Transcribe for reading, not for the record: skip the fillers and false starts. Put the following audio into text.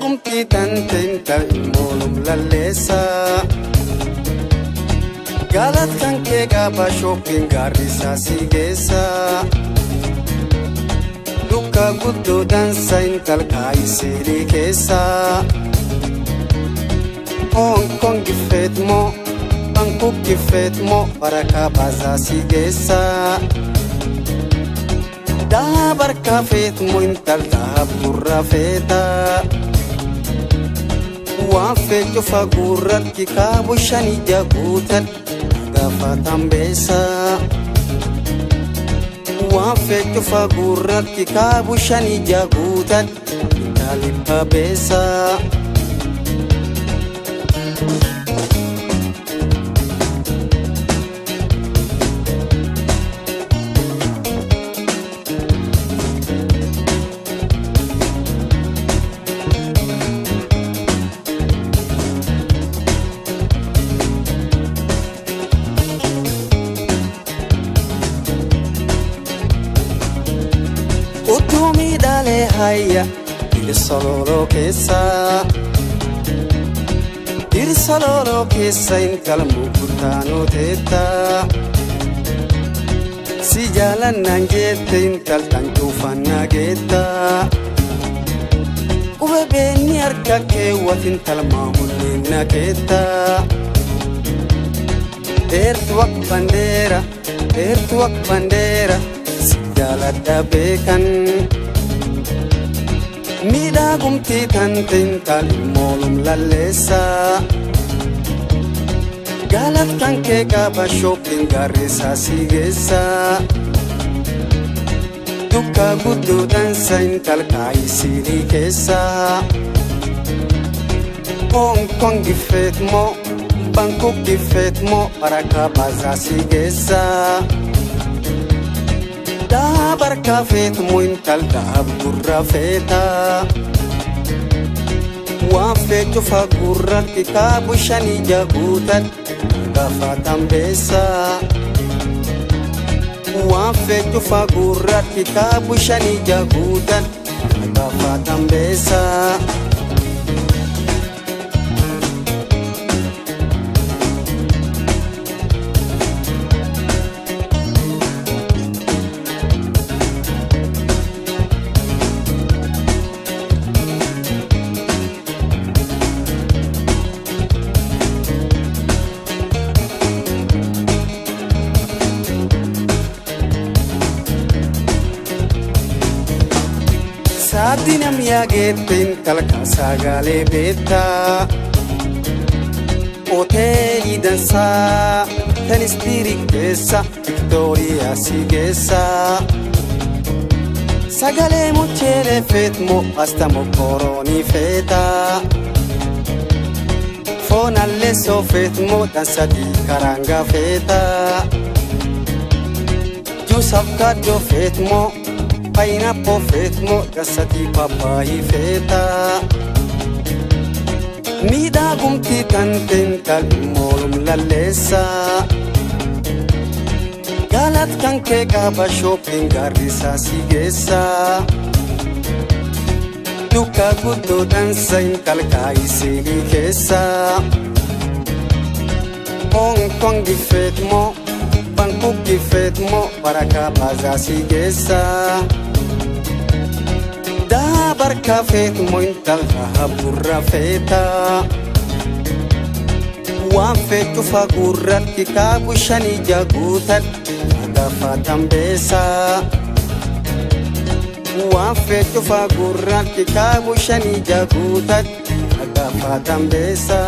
Gumti tantental molum lalesa galat kan ke gaba shopping garisa sigesa duka guddo dansa intal kai siri kesa Hong Kong gifet mo Bangkok gifet mo para ka baza sigesa da barka fet mo intal da burra feta Wafejo fagurat kikabu shani jagutat gafatan besa Wafejo fagurat kikabu shani jagutat talipa besa Utumi dale haya il soloro kesa in kalmu kutano teta si jalan nanjete in kal tantu fanna geta ube beni arka ke watin talma hulina keta ertuak bandera Jalada bekan Mida gumti tantental molum lalesa Galat kan ke gaba shopping garisa sigesa Duka gudu dansa intal kai siri kesa Hong Kong gifet mo Bangkok gifet mo para ka baza sigesa Da barka fet muintal da burra feta Wafejo fagurat kikabu shani jagutat gafatan besa Wafejo fagurat kikabu shani jagutat gafatan besa Satinam ya getin kalka sagale beta Hoteli dansa tenis dirigesa Victoria sigesa Sagale muchere fetmo hasta mo coroni feta Fonalle so fetmo dansa di karanga feta Jus avocado fetmo Pineapple fetmo gasati papai feta Mida gumti tantental molum lalesa Galat kan ke gaba shopping garisa sigesa Duka gudo dansa intal kai siri kesa Hong Kong gifet mo Bangkok gifet mo para ka baza sigesa Da barka fet mo intal da burra feta Wafejo fagurat kikabu shani jagutat gafatan besa Wafejo fagurat kikabu shani jagutat gafatan besa